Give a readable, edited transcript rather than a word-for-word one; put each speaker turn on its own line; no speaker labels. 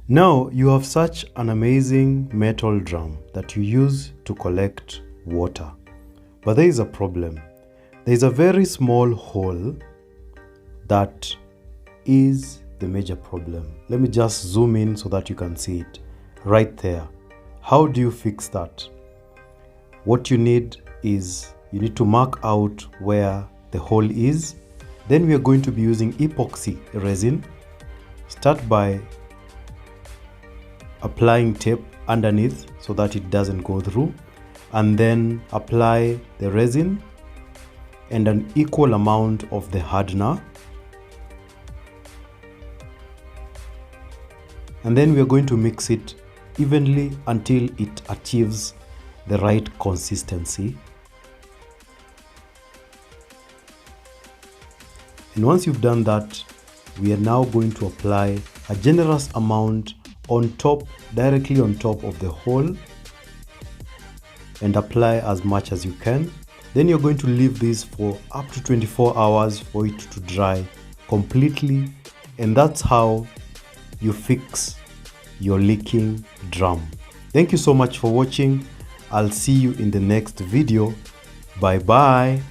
Now you have such an amazing metal drum that you use to collect water. But there is a problem. There is a very small hole that is the major problem. Let me just zoom in so that you can see it right there. How do you fix that? What you need is you need to mark out where the hole is. Then we are going to be using epoxy resin. Start by applying tape underneath so that it doesn't go through, and then apply the resin and an equal amount of the hardener, and then we are going to mix it evenly until it achieves the right consistency. And once you've done that, we are now going to apply a generous amount on top, directly on top of the hole, and apply as much as you can. Then you're going to leave this for up to 24 hours for it to dry completely, and that's how you fix your leaking drum. Thank you so much for watching. I'll see you in the next video. Bye bye.